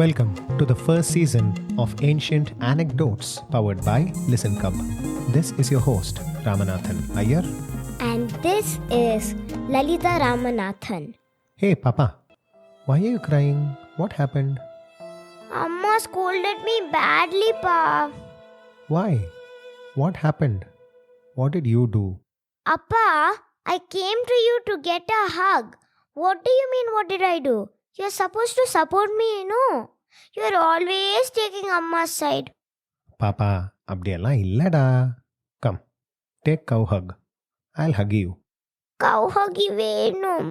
Welcome to the first season of Ancient Anecdotes powered by Listen Cub. This is your host, Ramanathan Iyer. And this is Lalita Ramanathan. Hey, Papa, why are you crying? What happened? Amma scolded me badly, Pa. Why? What happened? What did you do? Appa, I came to you to get a hug. What do you mean, what did I do? You're supposed to support me, no? You're always taking Amma's side. Papa, அப்படியெல்லாம் இல்லடா. Come, take cow hug. I'll hug you. Cow huggy venum.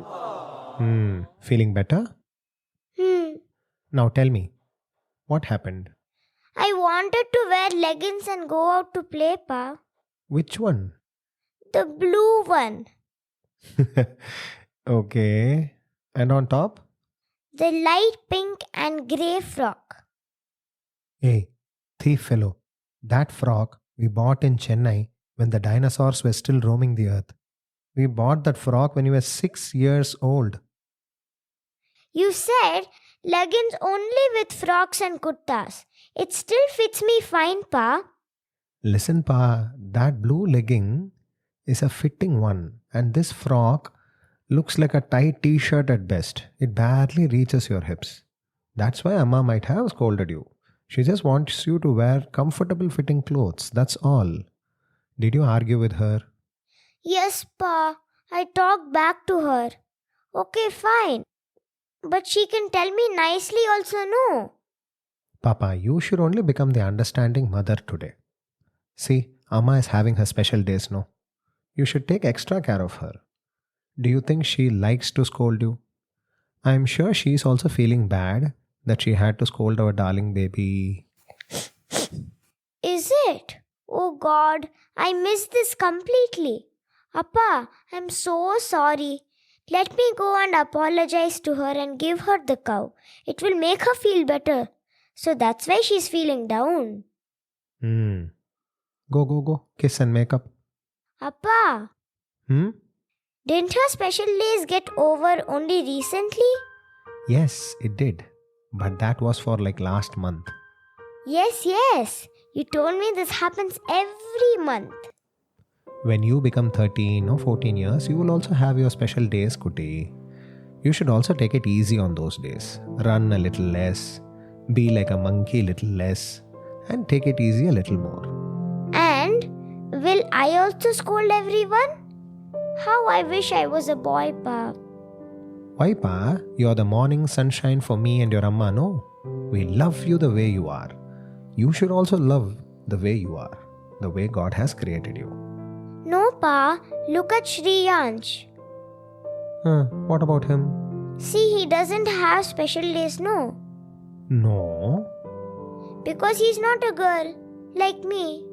Feeling better? Now tell me, what happened? I wanted to wear leggings and go out to play, Pa. Which one? The blue one. Okay. And on top? The light pink and grey frock. Hey, thief fellow, that frock we bought in Chennai when the dinosaurs were still roaming the earth. We bought that frock when you were 6 years old. You said leggings only with frocks and kurtas. It still fits me fine, Pa. Listen, Pa, that blue legging is a fitting one, and this frock looks like a tight t-shirt at best. It barely reaches your hips. That's why Amma might have scolded you. She just wants you to wear comfortable fitting clothes. That's all. Did you argue with her? Yes, Pa. I talked back to her. Okay, fine. But she can tell me nicely also, no? Papa, you should only become the understanding mother today. See, Amma is having her special days, no? You should take extra care of her. Do you think she likes to scold you? I'm sure she's also feeling bad that she had to scold our darling baby. Is it? Oh God, I missed this completely. Appa, I'm so sorry. Let me go and apologize to her and give her the cow. It will make her feel better. So that's why she's feeling down. Go. Kiss and make up. Appa, didn't her special days get over only recently? Yes, it did. But that was for like last month. Yes. You told me this happens every month. When you become 13 or 14 years, you will also have your special days, Kuti. You should also take it easy on those days. Run a little less. Be like a monkey little less. And take it easy a little more. And will I also scold everyone? How I wish I was a boy, Pa. Why, Pa? You're the morning sunshine for me and your Amma, no? We love you the way you are. You should also love the way you are, the way God has created you. No, Pa. Look at Shriyansh. What about him? See, he doesn't have special days, no? No. Because he's not a girl, like me.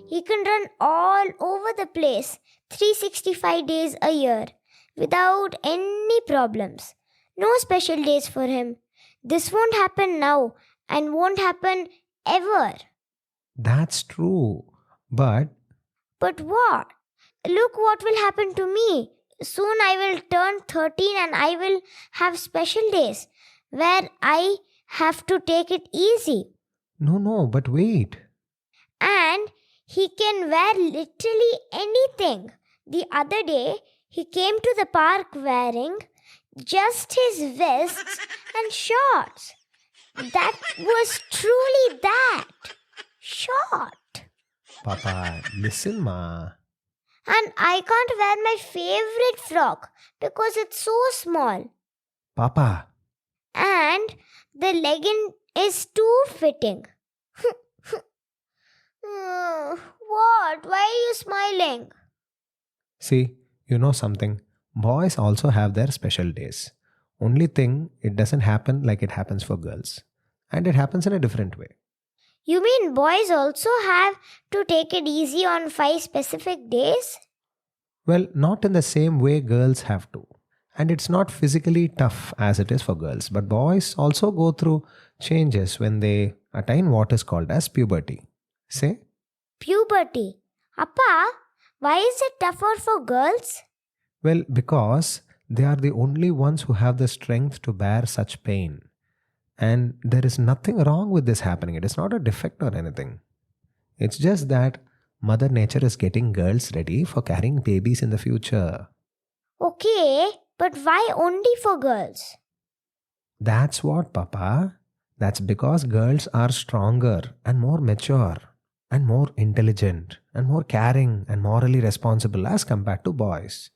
He can run all over the place 365 days a year without any problems. No special days for him. This won't happen now and won't happen ever. That's true. But what? Look what will happen to me. Soon I will turn 13 and I will have special days where I have to take it easy. No, but wait. And he can wear literally anything. The other day, he came to the park wearing just his vests and shorts. That was truly that. Short. Papa, listen, Ma. And I can't wear my favorite frock because it's so small. Papa. And the legging is too fitting. What? Why are you smiling? See, you know something? Boys also have their special days. Only thing, it doesn't happen like it happens for girls. And it happens in a different way. You mean boys also have to take it easy on 5 specific days? Well, not in the same way girls have to. And it's not physically tough as it is for girls. But boys also go through changes when they attain what is called as puberty. Say? Puberty. Appa, why is it tougher for girls? Well, because they are the only ones who have the strength to bear such pain. And there is nothing wrong with this happening. It is not a defect or anything. It's just that Mother Nature is getting girls ready for carrying babies in the future. Okay, but why only for girls? That's what, Papa. That's because girls are stronger and more mature and more intelligent and more caring and morally responsible as compared to boys.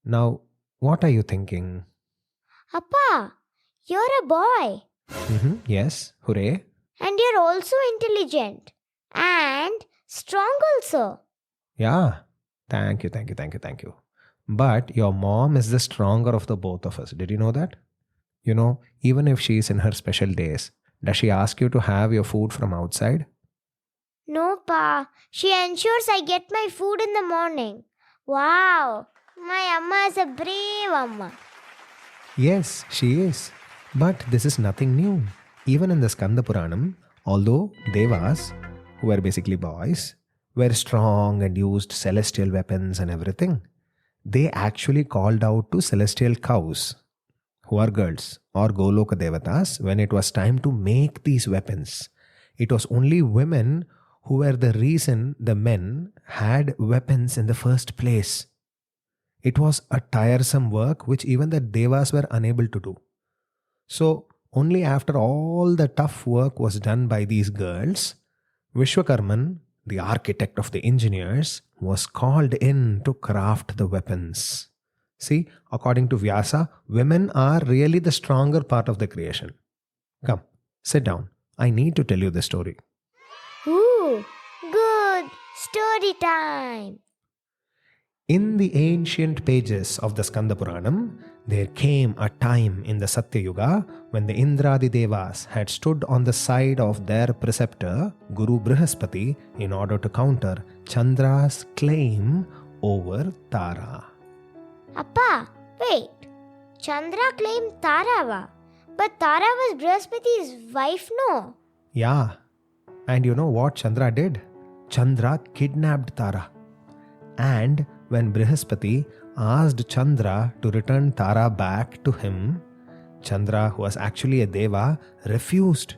Now, what are you thinking? Appa, you're a boy. Yes, hooray. And you're also intelligent. And strong also. Yeah, thank you. But your mom is the stronger of the both of us. Did you know that? Even if she is in her special days, does she ask you to have your food from outside? No, Pa. She ensures I get my food in the morning. Wow. My Amma is a brave Amma. Yes, she is. But this is nothing new. Even in the Skanda Puranam, although Devas, who were basically boys, were strong and used celestial weapons and everything, they actually called out to celestial cows, who are girls, or Goloka Devatas, when it was time to make these weapons. It was only women who were the reason the men had weapons in the first place. It was a tiresome work which even the Devas were unable to do. So, only after all the tough work was done by these girls, Vishwakarman, the architect of the engineers, was called in to craft the weapons. See, according to Vyasa, women are really the stronger part of the creation. Come, sit down. I need to tell you the story. Ooh, good. Story time. In the ancient pages of the Skanda Puranam, there came a time in the Satya Yuga when the Indradi Devas had stood on the side of their preceptor, Guru Brihaspati, in order to counter Chandra's claim over Tara. Appa, wait. Chandra claimed Tarava. But Tara was Brihaspati's wife, no? Yeah. And you know what Chandra did? Chandra kidnapped Tara. And when Brihaspati asked Chandra to return Tara back to him, Chandra, who was actually a Deva, refused.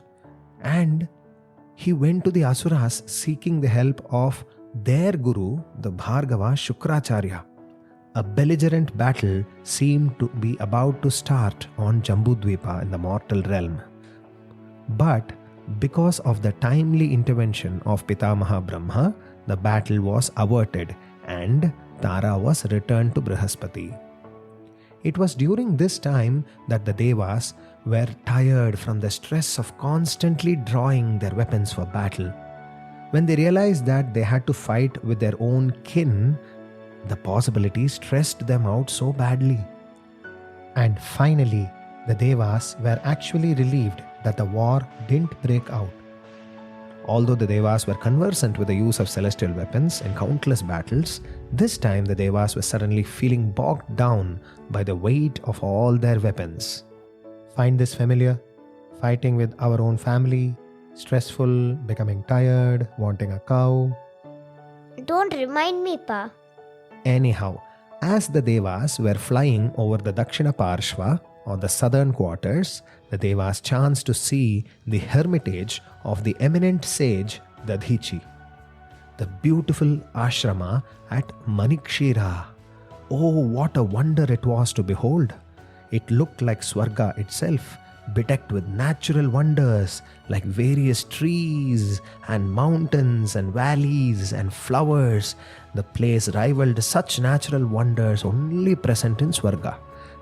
And he went to the Asuras seeking the help of their guru, the Bhargava Shukracharya. A belligerent battle seemed to be about to start on Jambudvipa in the mortal realm. But because of the timely intervention of Pitamaha Brahma, the battle was averted and Tara was returned to Brihaspati. It was during this time that the Devas were tired from the stress of constantly drawing their weapons for battle. When they realized that they had to fight with their own kin, the possibility stressed them out so badly. And finally, the Devas were actually relieved that the war didn't break out. Although the Devas were conversant with the use of celestial weapons in countless battles, this time the Devas were suddenly feeling bogged down by the weight of all their weapons. Find this familiar? Fighting with our own family, stressful, becoming tired, wanting a cow. Don't remind me, Pa. Anyhow, as the Devas were flying over the Dakshina Parshva, or the southern quarters, the Devas chanced to see the hermitage of the eminent sage Dadichi, the beautiful ashrama at Manikshira. Oh, what a wonder it was to behold! It looked like Swarga itself, bedecked with natural wonders like various trees and mountains and valleys and flowers. The place rivaled such natural wonders only present in Swarga.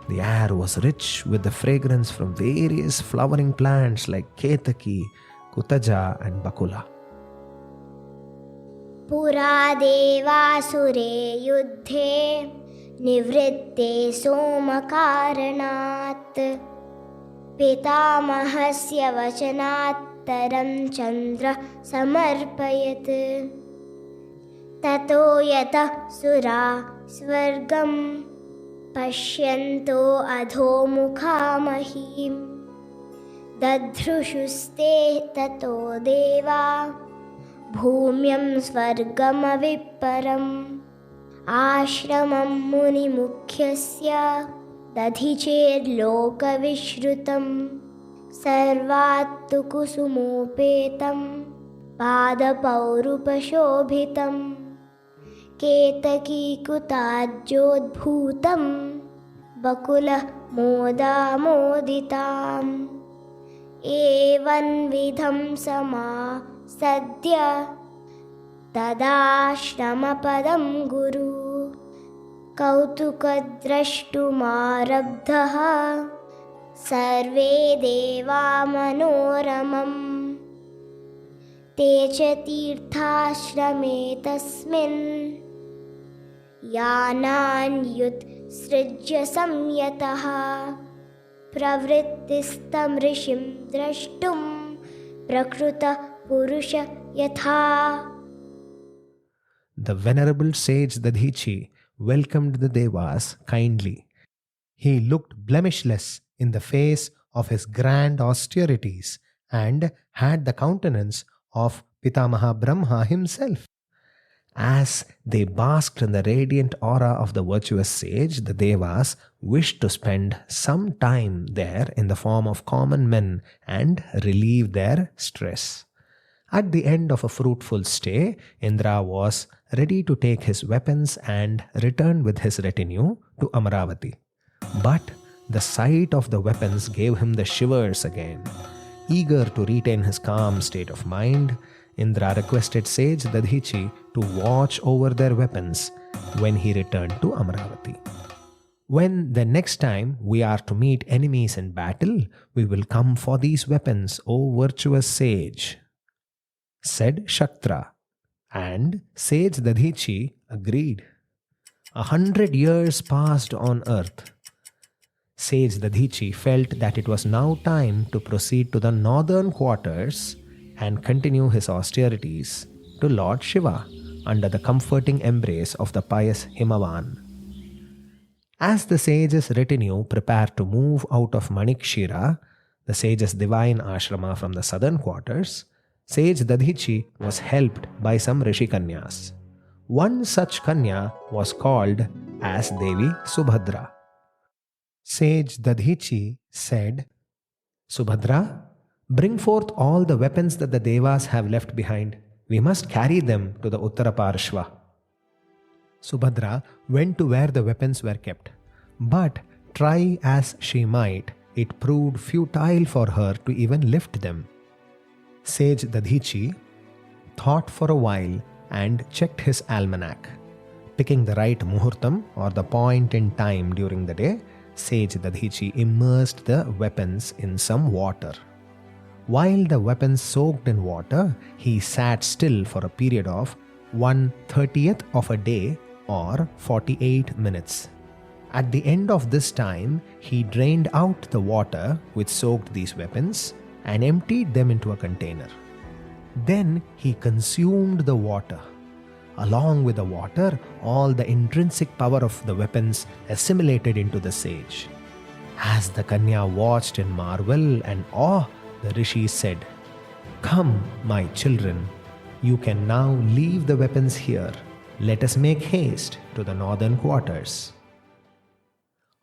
The air was rich with the fragrance from various flowering plants like Ketaki, Kutaja and Bakula. Pura devasure yuddhe nivritte somakaranat pitamahasya vachanataram chandra samarpayat tato yata sura swargam Pashyanto adhomukhamahim dadhrushuste tato deva bhumyam svargamaviparam ashramam munimukhyasya dadhicher lokavishrutam सर्वात्तु कुसुमोपेतं पादपौरुपशोभितं केतकीकुताज्योद्भूतं बकुलः मोदामोदिताम् एवंविधं समासद्य तदाश्रमपदं गुरु कौतुकद्रष्टुमारब्धः सर्वे देवा मनोरमम् ते च तीर्थाश्रमे तस्मिन् यानान्युत्सृज्य संयतः प्रवृत्तिस्तं ऋषिं द्रष्टुं प्रकृतः पुरुष यथा. The venerable sage Dadichi welcomed the Devas kindly. He looked blemishless in the face of his grand austerities and had the countenance of Pitamaha Brahma himself. As they basked in the radiant aura of the virtuous sage, the Devas wished to spend some time there in the form of common men and relieve their stress. At the end of a fruitful stay, Indra was ready to take his weapons and return with his retinue to Amaravati. But the sight of the weapons gave him the shivers again. Eager to retain his calm state of mind, Indra requested sage Dadichi to watch over their weapons when he returned to Amaravati. When the next time we are to meet enemies in battle, we will come for these weapons, O virtuous sage, said Shaktra. And sage Dadichi agreed. 100 years passed on earth. Sage Dadichi felt that it was now time to proceed to the northern quarters and continue his austerities to Lord Shiva under the comforting embrace of the pious Himavan. As the sage's retinue prepared to move out of Manikshira, the sage's divine ashrama from the southern quarters, sage Dadichi was helped by some Rishi Kanyas. One such Kanya was called as Devi Subhadra. Sage Dadichi said, Subhadra, bring forth all the weapons that the Devas have left behind. We must carry them to the Uttara Parshva. Subhadra went to where the weapons were kept. But try as she might, it proved futile for her to even lift them. Sage Dadichi thought for a while and checked his almanac. Picking the right muhurtam or the point in time during the day, Sage Dadichi immersed the weapons in some water. While the weapons soaked in water, he sat still for a period of 1/30th of a day or 48 minutes. At the end of this time, he drained out the water which soaked these weapons and emptied them into a container. Then he consumed the water. Along with the water, all the intrinsic power of the weapons assimilated into the sage. As the Kanya watched in marvel and awe, the Rishi said, Come, my children, you can now leave the weapons here. Let us make haste to the northern quarters.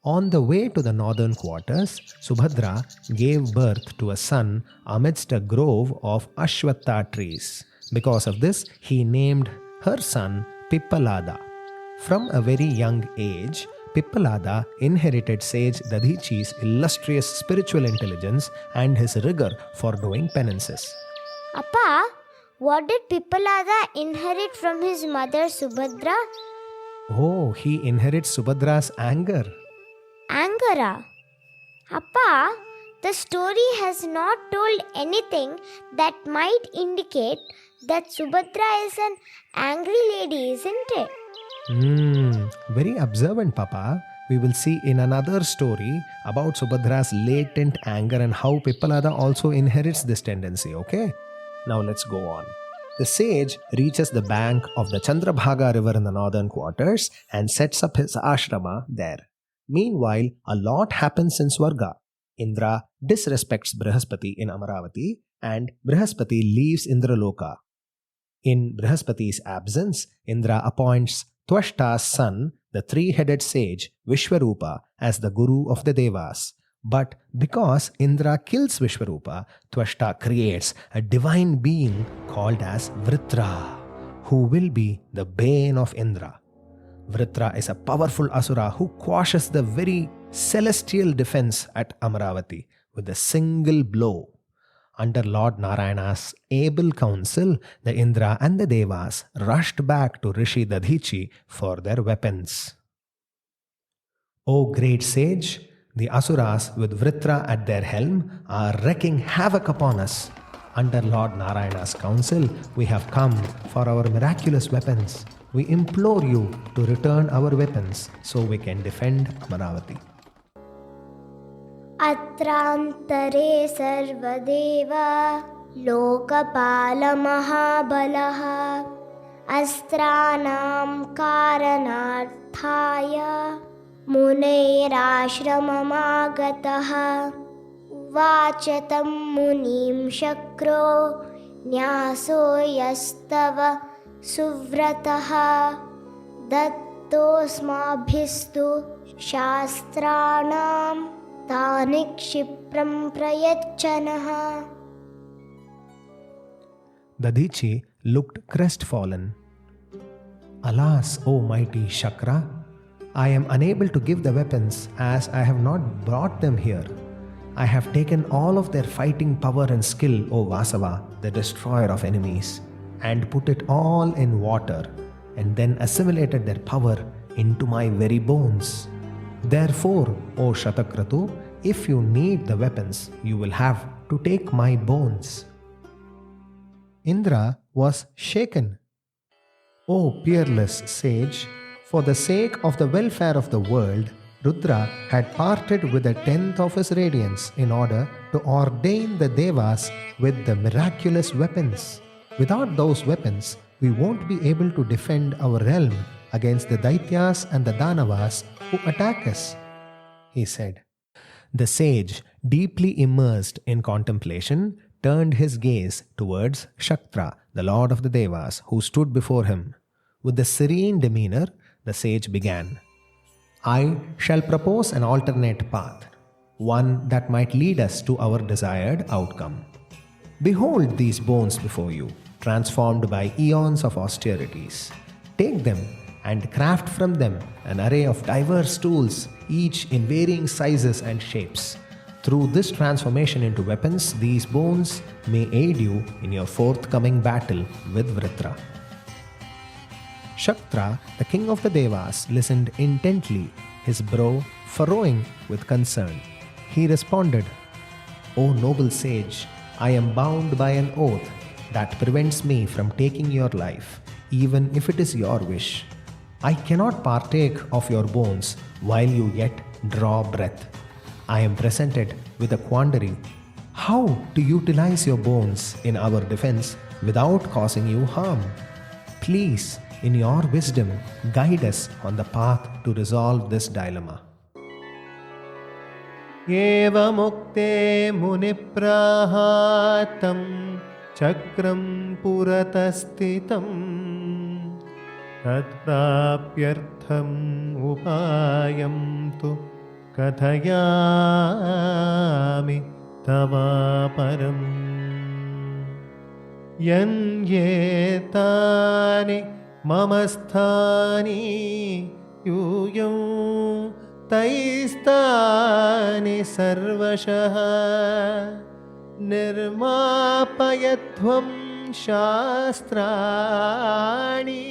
On the way to the northern quarters, Subhadra gave birth to a son amidst a grove of Ashwatha trees. Because of this, he named her son Pippalada. From a very young age, Pippalada inherited sage Dadichi's illustrious spiritual intelligence and his rigor for doing penances. Appa, what did Pippalada inherit from his mother Subhadra? Oh, he inherits Subhadra's anger. Angara. Appa, the story has not told anything that might indicate that Subhadra is an angry lady, isn't it? Very observant, Papa. We will see in another story about Subhadra's latent anger and how Pippalada also inherits this tendency, okay? Now let's go on. The sage reaches the bank of the Chandrabhaga river in the northern quarters and sets up his ashrama there. Meanwhile, a lot happens in Swarga. Indra disrespects Brihaspati in Amaravati and Brihaspati leaves Indraloka. In Brihaspati's absence, Indra appoints Twashta's son, the three-headed sage Vishwarupa, as the guru of the Devas. But because Indra kills Vishwarupa, Twashta creates a divine being called as Vritra, who will be the bane of Indra. Vritra is a powerful asura who quashes the very celestial defense at Amaravati with a single blow. Under Lord Narayana's able counsel, the Indra and the Devas rushed back to Rishi Dadichi for their weapons. O great sage, the asuras with Vritra at their helm are wreaking havoc upon us. Under Lord Narayana's counsel, we have come for our miraculous weapons. We implore you to return our weapons so we can defend Amaravati. अत्रान्तरे सर्वदेवा लोकपालमहाबलः अस्त्राणां कारणार्थाय मुनेराश्रममागतः उवाच तं मुनिं शक्रो न्यासो यस्तव सुव्रतः दत्तोऽस्माभिस्तु शास्त्राणां तानि क्षिप्रं प्रयच्छनः. Dadichi looked crestfallen. Alas, O mighty Shakra, I am unable to give the weapons as I have not brought them here. I have taken all of their fighting power and skill, O Vasava, the destroyer of enemies, and put it all in water, and then assimilated their power into my very bones. Therefore, O Shatakratu, if you need the weapons, you will have to take my bones. Indra was shaken. O peerless sage, for the sake of the welfare of the world, Rudra had parted with a tenth of his radiance in order to ordain the Devas with the miraculous weapons. Without those weapons, we won't be able to defend our realm against the Daityas and the Danavas who attack us, he said. The sage, deeply immersed in contemplation, turned his gaze towards Shaktra, the lord of the Devas, who stood before him. With a serene demeanor, the sage began. I shall propose an alternate path, one that might lead us to our desired outcome. Behold these bones before you, transformed by eons of austerities. Take them and craft from them an array of diverse tools, each in varying sizes and shapes. Through this transformation into weapons, these bones may aid you in your forthcoming battle with Vritra. Shaktra, the king of the Devas, listened intently, his brow furrowing with concern. He responded, O noble sage, I am bound by an oath that prevents me from taking your life, even if it is your wish. I cannot partake of your bones while you yet draw breath. I am presented with a quandary: how to utilize your bones in our defense without causing you harm. Please, in your wisdom, guide us on the path to resolve this dilemma. Eva mukte muniprahatam chakram puratastitam tatprapyartham upayam tu kathayami tava param yanyetani mamasthani yuyam taistani sarvashah nirmapayatvam shastrani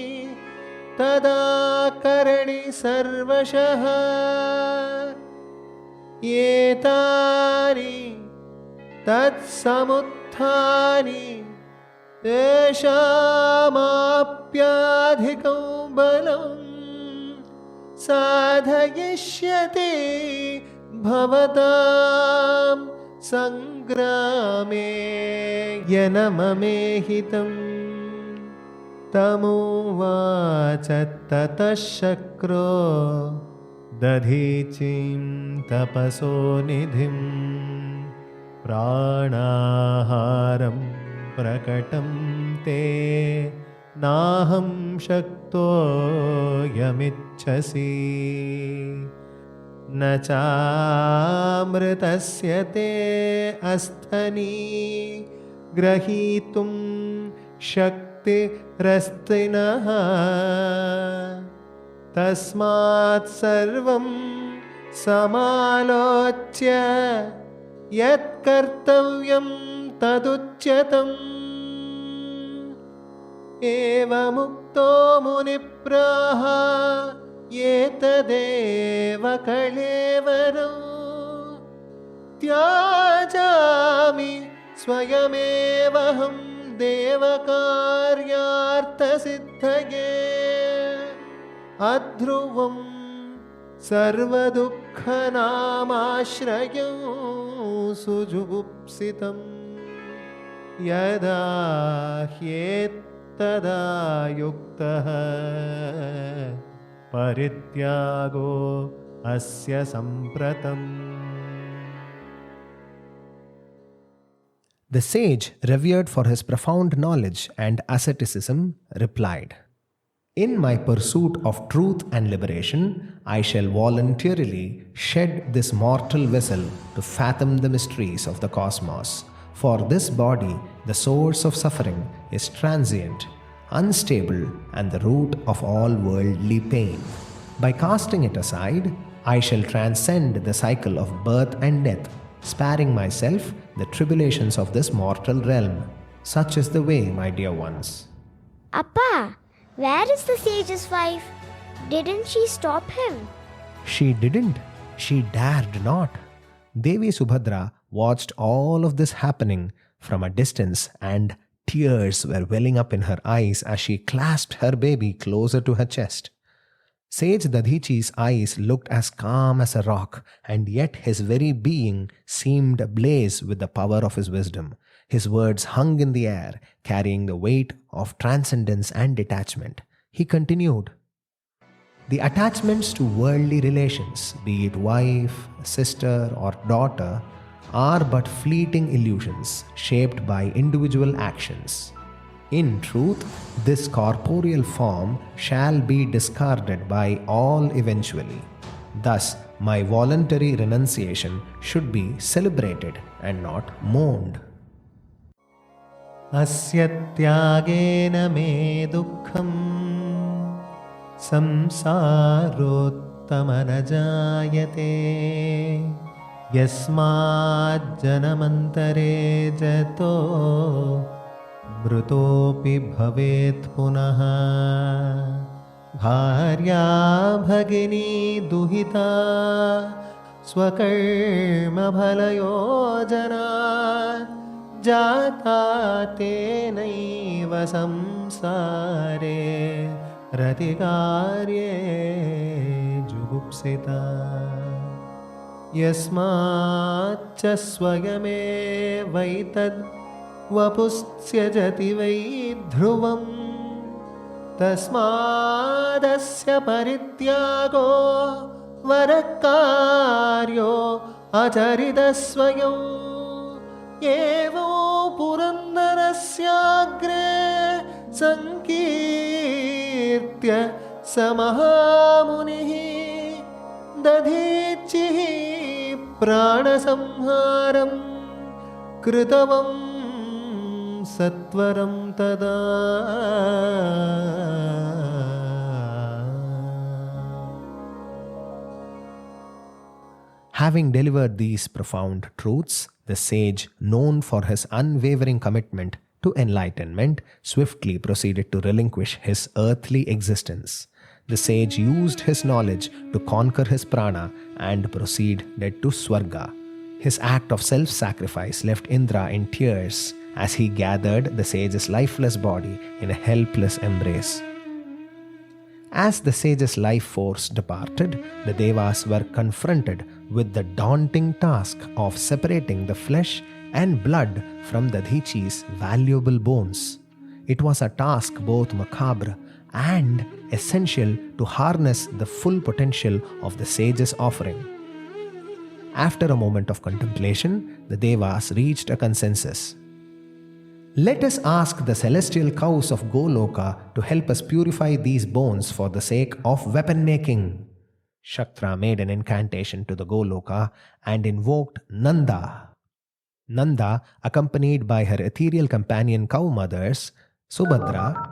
tadakarani sarvashah etani tatsamuthani teshamapyadhikam balam sadhayishyate bhavatam sangrame yanamamehitam tamuvacha tatashakro Dadichim tapaso nidhim pranaharam prakatam te naham shakto yamichasi न चामृतस्य ते अस्थनि ग्रहीतुं शक्तिरस्तिनः तस्मात् सर्वं समालोच्य यत्कर्तव्यं तदुच्यतम् एवमुक्तो मुनिप्राह एतदेव कलेवरं त्याजामि स्वयमेवहं देवकार्यार्थसिद्धये अध्रुवं सर्वदुःखनामाश्रयं सुजुगुप्सितं यदा ह्येत्तदा युक्तः परित्यागो अस्य सम्प्रतम्. The sage, revered for his profound knowledge and asceticism, replied, "In my pursuit of truth and liberation, I shall voluntarily shed this mortal vessel to fathom the mysteries of the cosmos. For this body, the source of suffering, is transient, unstable, and the root of all worldly pain. By casting it aside, I shall transcend the cycle of birth and death, sparing myself the tribulations of this mortal realm. Such is the way, my dear ones." Appa, where is the sage's wife? Didn't she stop him? She didn't. She dared not. Devi Subhadra watched all of this happening from a distance, and tears were welling up in her eyes as she clasped her baby closer to her chest. Sage Dadichi's eyes looked as calm as a rock, and yet his very being seemed ablaze with the power of his wisdom. His words hung in the air, carrying the weight of transcendence and detachment. He continued, "The attachments to worldly relations, be it wife, sister, or daughter, are but fleeting illusions shaped by individual actions. In truth, this corporeal form shall be discarded by all eventually. Thus, my voluntary renunciation should be celebrated and not mourned." अस्य त्यागेन मे दुःखं संसारोत्तम न जायते यस्माज्जनमन्तरे जतो मृतोऽपि भवेत् पुनः भार्या भगिनी दुहिता स्वकर्मफलयोजना जाता तेनैव संसारे रतिकार्ये जुगुप्सिता यस्माच्च स्वयमेवैतद् वपुस्त्यजति वै ध्रुवम् तस्मादस्य परित्यागो वरकार्यो अचरितस्वयम् एवो पुरन्दरस्याग्रे सङ्कीर्त्य स महामुनिः दधीचिः प्राणसंहारं कृतवं सत्वरं तदा. Having delivered these profound truths, the sage, known for his unwavering commitment to enlightenment, swiftly proceeded to relinquish his earthly existence. The sage used his knowledge to conquer his prana and proceeded to Swarga. His act of self-sacrifice left Indra in tears as he gathered the sage's lifeless body in a helpless embrace. As the sage's life force departed, the Devas were confronted with the daunting task of separating the flesh and blood from Dadichi's valuable bones. It was a task both macabre and essential to harness the full potential of the sage's offering. After a moment of contemplation, the Devas reached a consensus. "Let us ask the celestial cows of Goloka to help us purify these bones for the sake of weapon making." Shaktra made an incantation to the Goloka and invoked Nanda. Nanda, accompanied by her ethereal companion cow mothers, Subhadra,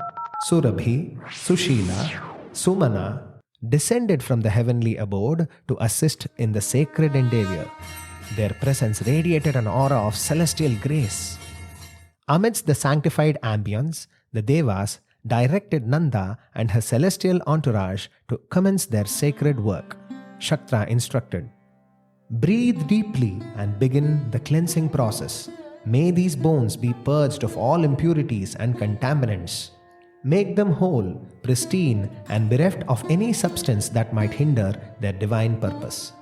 Surabhi, Sushila, Sumana, descended from the heavenly abode to assist in the sacred endeavor. Their presence radiated an aura of celestial grace. Amidst the sanctified ambience, the Devas directed Nanda and her celestial entourage to commence their sacred work. Shaktra instructed, "Breathe deeply and begin the cleansing process. May these bones be purged of all impurities and contaminants. Make them whole, pristine, and bereft of any substance that might hinder their divine purpose."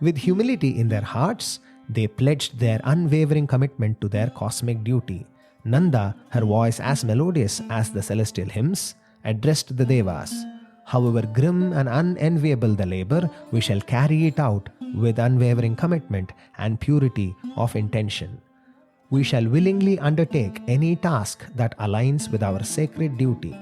With humility in their hearts, they pledged their unwavering commitment to their cosmic duty. Nanda, her voice as melodious as the celestial hymns, addressed the Devas. "However grim and unenviable the labor, we shall carry it out with unwavering commitment and purity of intention. We shall willingly undertake any task that aligns with our sacred duty."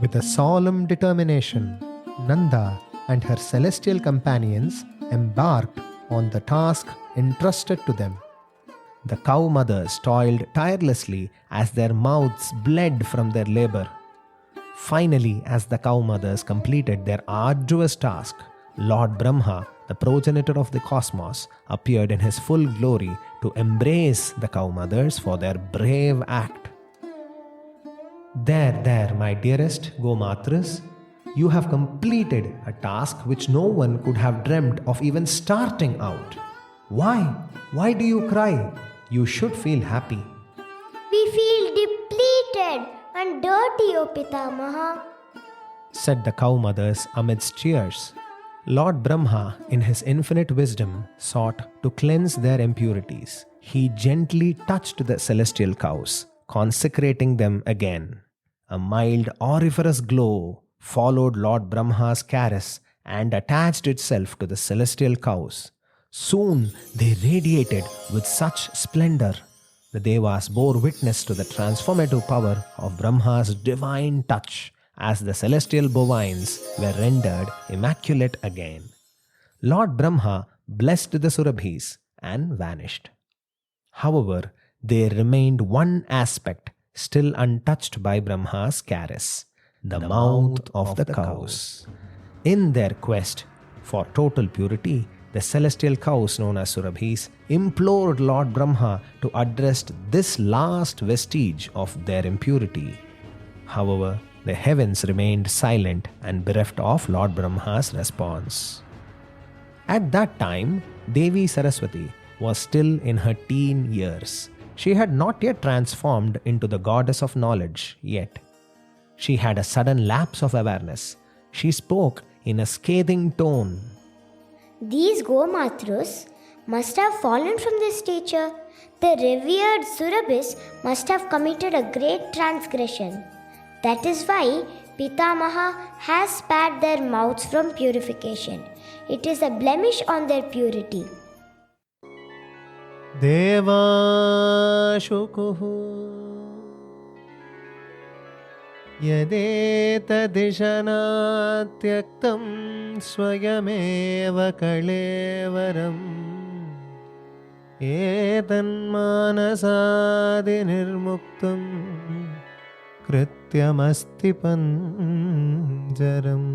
With a solemn determination, Nanda and her celestial companions embarked on the task entrusted to them. The cow mothers toiled tirelessly as their mouths bled from their labor. Finally, as the cow mothers completed their arduous task, Lord Brahma, the progenitor of the cosmos, appeared in his full glory to embrace the cow mothers for their brave act. There, my dearest Go Matrus, you have completed a task which no one could have dreamt of even starting out. Why? Why do you cry? You should feel happy. We feel depleted and dirty, O Pitamaha, said the cow mothers amidst cheers. Lord Brahma, in his infinite wisdom, sought to cleanse their impurities. He gently touched the celestial cows, consecrating them again. A mild auriferous glow followed Lord Brahma's caress and attached itself to the celestial cows. Soon they radiated with such splendor. The Devas bore witness to the transformative power of Brahma's divine touch as the celestial bovines were rendered immaculate again. Lord Brahma blessed the Surabhis and vanished. However, there remained one aspect still untouched by Brahma's caress: the mouth of the cows. In their quest for total purity, the celestial cows known as Surabhis implored Lord Brahma to address this last vestige of their impurity. However, the heavens remained silent and bereft of Lord Brahma's response. At that time, Devi Saraswati was still in her teen years. She had not yet transformed into the goddess of knowledge yet. She had a sudden lapse of awareness. She spoke in a scathing tone. These Go Matrus must have fallen from their stature. The revered Surabhis must have committed a great transgression. That is why Pitamaha has spared their mouths from purification. It is a blemish on their purity. देवाशुकुः यदेतदिशनात्यक्तं स्वयमेव कळेवरम् एतन्मानसादिनिर्मुक्तं कृत्यमस्ति पञ्जरम्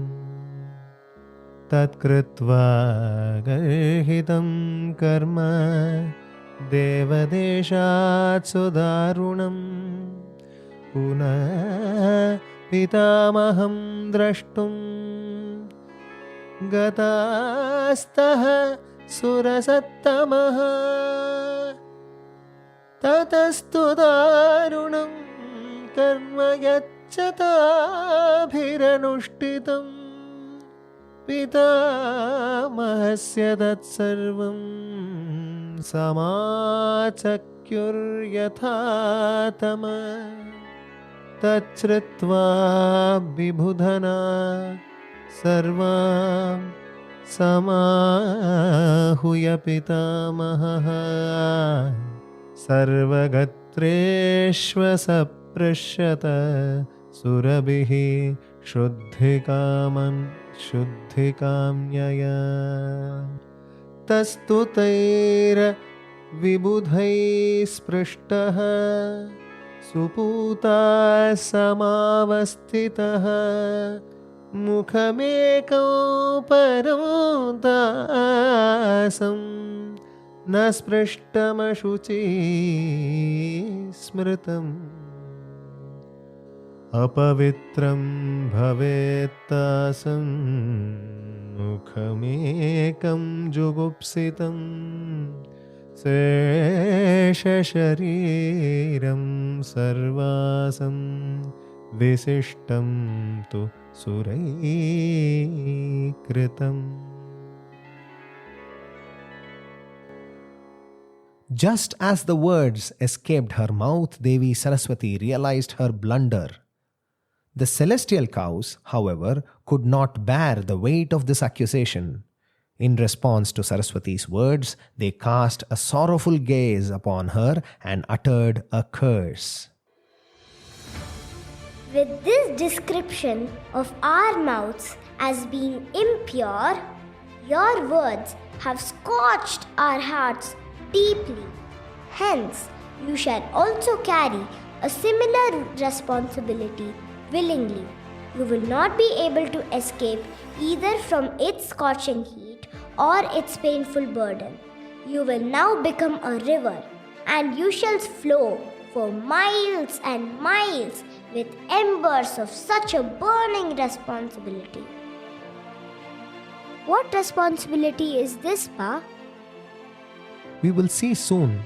तत्कृत्वा गर्हितं कर्म देवदेशात् सुदारुणम् पुनः पितामहं द्रष्टुं गतास्तः सुरसत्तमः ततस्तु दारुणं कर्म यच्चताभिरनुष्ठितं पितामहस्य तत्सर्वं समाचक्युर्यथा तमः तच्छ्रुत्वा विबुधना सर्वां समाहुय पितामहः सर्वगत्रेष्वसपृश्यत सुरभिः शुद्धिकामं शुद्धिकाम्यया तस्तुतैर्विबुधैः स्पृष्टः सुपूता समावस्थितः मुखमेकं परं दासं न स्पृष्टमशुचि स्मृतम् अपवित्रं भवेत्तासं मुखमेकं जुगुप्सितं शेषशरीरं सर्वासं विशिष्टं तु सुरैकृतम्. Just as the words escaped her mouth, Devi Saraswati realized her blunder. The celestial cows, however, could not bear the weight of this accusation. In response to Saraswati's words, they cast a sorrowful gaze upon her and uttered a curse. With this description of our mouths as being impure, your words have scorched our hearts deeply. Hence, you shall also carry a similar responsibility willingly. You will not be able to escape either from its scorching heat or its painful burden. You will now become a river, and you shall flow for miles and miles with embers of such a burning responsibility. What responsibility is this, Pa? We will see soon,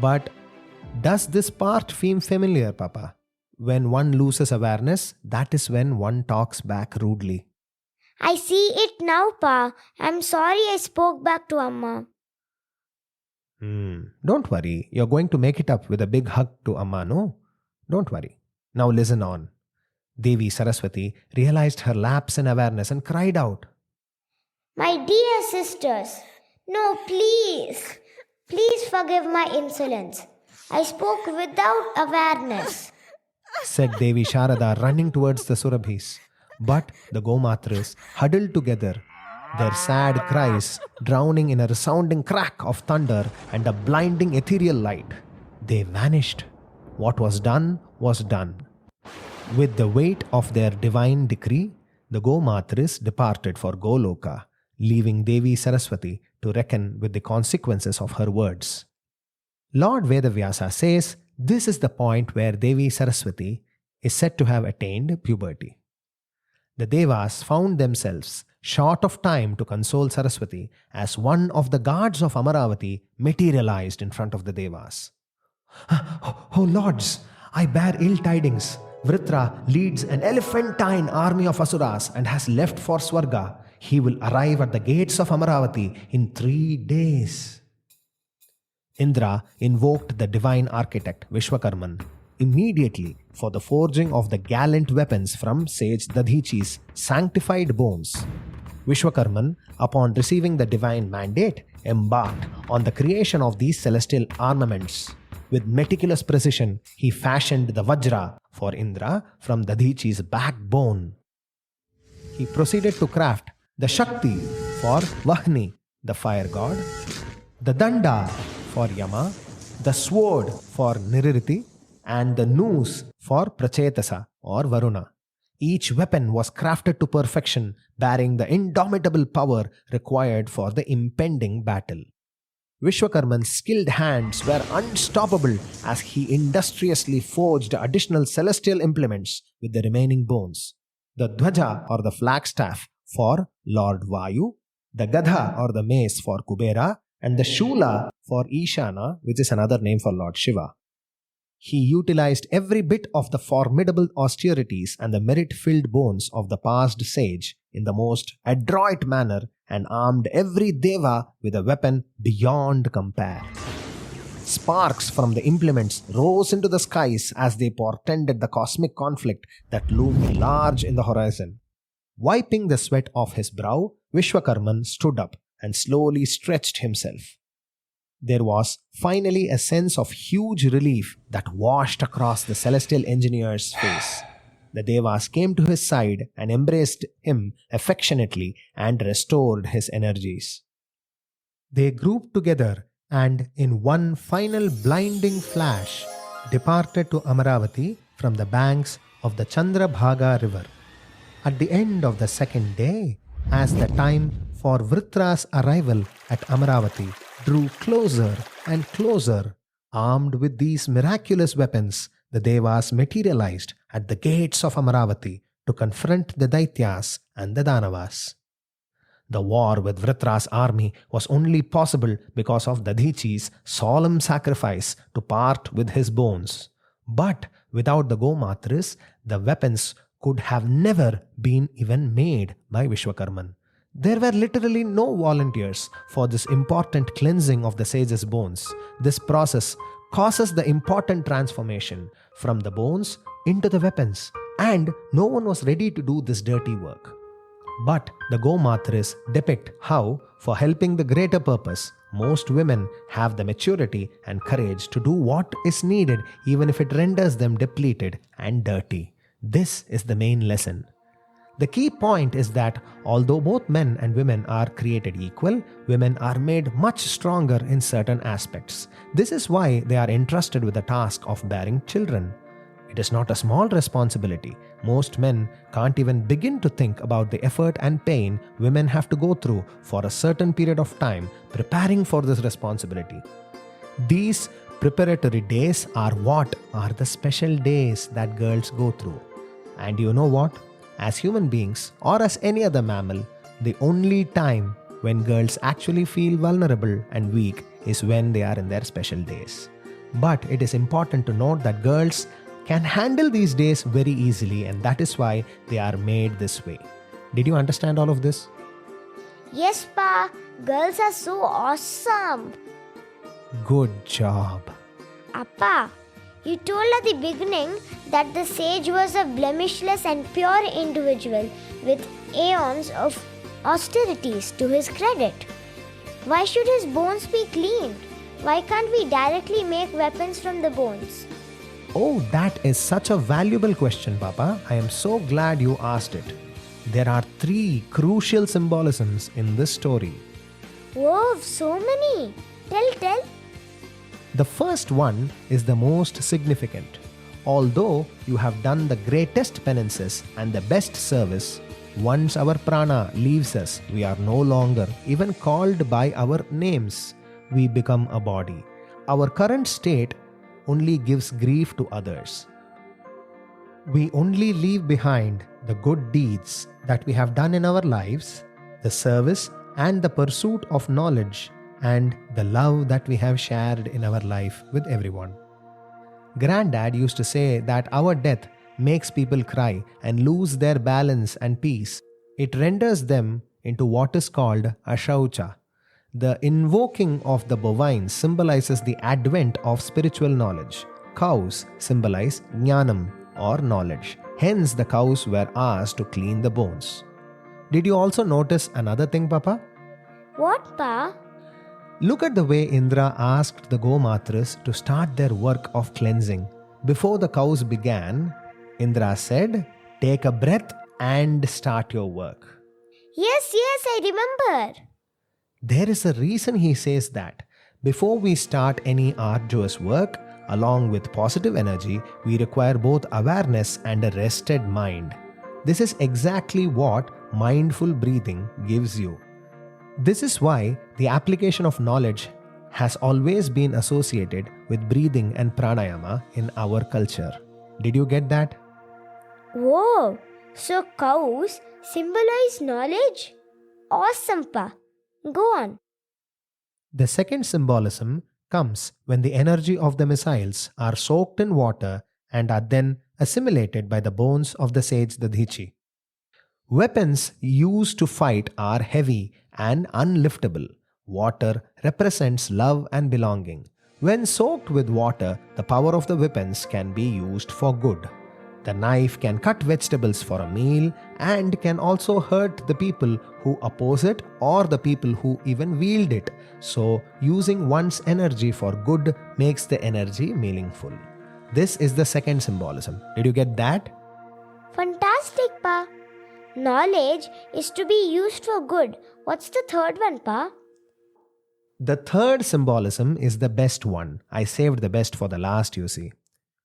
but does this part seem familiar, Papa? When one loses awareness, that is when one talks back rudely. I see it now, Pa. I'm sorry I spoke back to Amma. Don't worry, you're going to make it up with a big hug to Amma, no? Don't worry. Now listen on. Devi Saraswati realized her lapse in awareness and cried out, My dear sisters, no, please. Please forgive my insolence. I spoke without awareness, said Devi Sharada, running towards the Surabhis. But the Go Matrus huddled together, their sad cries drowning in a resounding crack of thunder and a blinding ethereal light. They vanished. What was done was done. With the weight of their divine decree, the Go Matrus departed for Goloka, leaving Devi Saraswati to reckon with the consequences of her words. Lord Vedavyasa says this is the point where Devi Saraswati is said to have attained puberty. The Devas found themselves short of time to console Saraswati as one of the gods of Amaravati materialized in front of the Devas. Oh lords, I bear ill tidings. Vritra leads an elephantine army of Asuras and has left for Swarga. He will arrive at the gates of Amaravati in 3 days. Indra invoked the divine architect Vishwakarman immediately for the forging of the gallant weapons from sage Dadichi's sanctified bones. Vishwakarman, upon receiving the divine mandate, embarked on the creation of these celestial armaments. With meticulous precision, he fashioned the Vajra for Indra from Dadichi's backbone. He proceeded to craft the Shakti for Vahni, the fire god, the Danda for Yama, the sword for Niririti, and the noose for Prachetasa or Varuna. Each weapon was crafted to perfection, bearing the indomitable power required for the impending battle. Vishwakarman's skilled hands were unstoppable as he industriously forged additional celestial implements with the remaining bones. The Dhwaja or the flagstaff for Lord Vayu, the Gadha or the mace for Kubera, and the Shula for Ishana, which is another name for Lord Shiva. He utilized every bit of the formidable austerities and the merit-filled bones of the past sage in the most adroit manner and armed every Deva with a weapon beyond compare. Sparks from the implements rose into the skies as they portended the cosmic conflict that loomed large in the horizon. Wiping the sweat off his brow, Vishwakarman stood up and slowly stretched himself. There was finally a sense of huge relief that washed across the celestial engineer's face. the Devas came to his side and embraced him affectionately and restored his energies. They grouped together and, in one final blinding flash, departed to Amaravati from the banks of the Chandrabhaga river. At the end of the second day, as the time for Vritra's arrival at Amaravati drew closer and closer, armed with these miraculous weapons, the Devas materialized at the gates of Amaravati to confront the Daityas and the Danavas. The war with Vritra's army was only possible because of Dadichi's solemn sacrifice to part with his bones. But without the Go Matrus, the weapons could have never been even made by Vishwakarman. There were literally no volunteers for this important cleansing of the sage's bones. This process causes the important transformation from the bones into the weapons, and no one was ready to do this dirty work. But the Go Matrus depict how, for helping the greater purpose, most women have the maturity and courage to do what is needed even if it renders them depleted and dirty. This is the main lesson. The key point is that although both men and women are created equal, women are made much stronger in certain aspects. This is why they are entrusted with the task of bearing children. It is not a small responsibility. Most men can't even begin to think about the effort and pain women have to go through for a certain period of time preparing for this responsibility. These preparatory days are what are the special days that girls go through. And you know what? As human beings or as any other mammal, the only time when girls actually feel vulnerable and weak is when they are in their special days. But it is important to note that girls can handle these days very easily, and that is why they are made this way. Did you understand all of this? Yes, Pa. Girls are so awesome. Good job. Appa, you told at the beginning that the sage was a blemishless and pure individual with aeons of austerities to his credit. Why should his bones be cleaned? Why can't we directly make weapons from the bones? Oh, that is such a valuable question, Papa. I am so glad you asked it. There are 3 crucial symbolisms in this story. Whoa, so many. Tell. The first one is the most significant. Although you have done the greatest penances and the best service, once our prana leaves us, we are no longer even called by our names. We become a body. Our current state only gives grief to others. We only leave behind the good deeds that we have done in our lives, the service and the pursuit of knowledge, and the love that we have shared in our life with everyone. Granddad used to say that our death makes people cry and lose their balance and peace. It renders them into what is called ashaucha. The invoking of the bovines symbolizes the advent of spiritual knowledge. Cows symbolize jnanam or knowledge. Hence, the cows were asked to clean the bones. Did you also notice another thing, Papa? What, Pa? Look at the way Indra asked the Go Matrus to start their work of cleansing. Before the cows began, Indra said, "Take a breath and start your work." Yes, I remember. There is a reason he says that. Before we start any arduous work, along with positive energy, we require both awareness and a rested mind. This is exactly what mindful breathing gives you. This is why the application of knowledge has always been associated with breathing and pranayama in our culture. Did you get that? Whoa, so cows symbolize knowledge? Awesome, Pa. Go on. The second symbolism comes when the energy of the missiles are soaked in water and are then assimilated by the bones of the sage Dadichi. Weapons used to fight are heavy and unliftable. Water represents love and belonging. When soaked with water, the power of the weapons can be used for good. The knife can cut vegetables for a meal and can also hurt the people who oppose it or the people who even wield it. So, using one's energy for good makes the energy meaningful. This is the second symbolism. Did you get that? Fantastic, Pa. Knowledge is to be used for good. What's the third one, Pa? The third symbolism is the best one. I saved the best for the last, you see.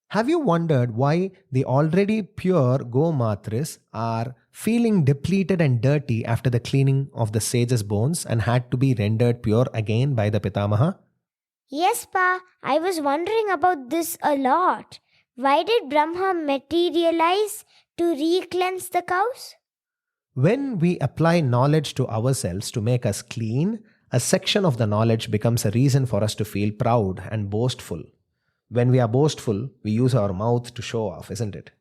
Have you wondered why the already pure Go Matrus are feeling depleted and dirty after the cleaning of the sage's bones and had to be rendered pure again by the Pitamaha? Yes, Pa. I was wondering about this a lot. Why did Brahma materialize to re-cleanse the cows? When we apply knowledge to ourselves to make us clean, a section of the knowledge becomes a reason for us to feel proud and boastful. When we are boastful, we use our mouth to show off, isn't it?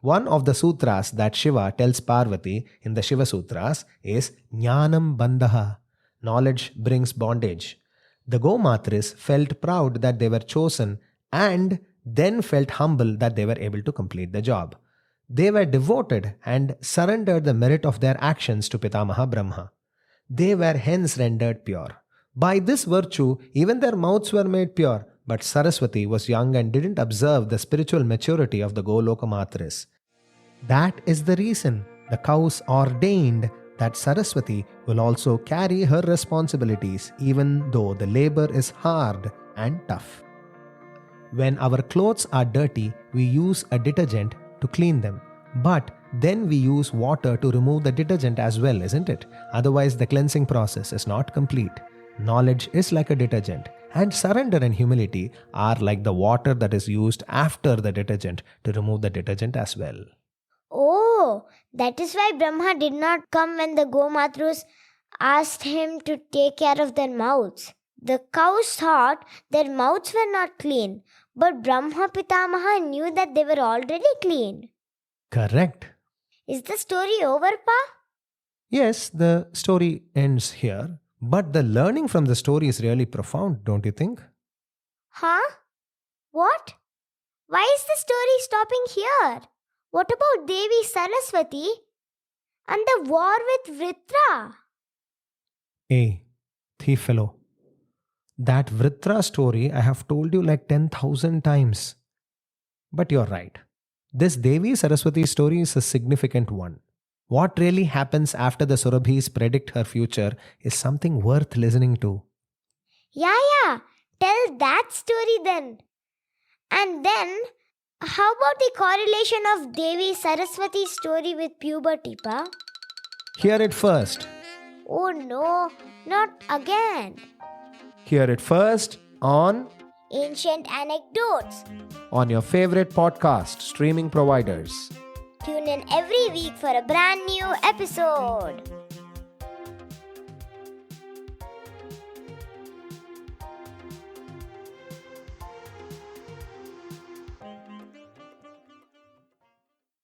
One of the sutras that Shiva tells Parvati in the Shiva Sutras is Jnanam Bandhaha. Knowledge brings bondage. The Go Matrus felt proud that they were chosen and then felt humble that they were able to complete the job. They were devoted and surrendered the merit of their actions to Pitamaha Brahma. They were hence rendered pure. By this virtue, even their mouths were made pure, but Saraswati was young and didn't observe the spiritual maturity of the Goloka Matris. That is the reason the cows ordained that Saraswati will also carry her responsibilities even though the labor is hard and tough. When our clothes are dirty, we use a detergent to clean them. But then we use water to remove the detergent as well, isn't it? Otherwise, the cleansing process is not complete. Knowledge is like a detergent, and surrender and humility are like the water that is used after the detergent to remove the detergent as well. Oh, that is why Brahma did not come when the Go Matrus asked him to take care of their mouths. The cows thought their mouths were not clean, but Brahma Pitamaha knew that they were already clean. Correct. Is the story over, Pa? Yes, the story ends here, but the learning from the story is really profound, don't you think? Huh? What? Why is the story stopping here? What about Devi Saraswati and the war with Vritra? Hey, thief fellow. That Vritra story I have told you like 10,000 times. But you're right. This Devi Saraswati story is a significant one. What really happens after the Surabhis predict her future is something worth listening to. Yeah. Tell that story then. And then, how about the correlation of Devi Saraswati's story with puberty, Pa? Hear it first. Oh no, not again. Hear it first on Ancient Anecdotes. on your favorite podcast streaming providers. Tune in every week for a brand new episode.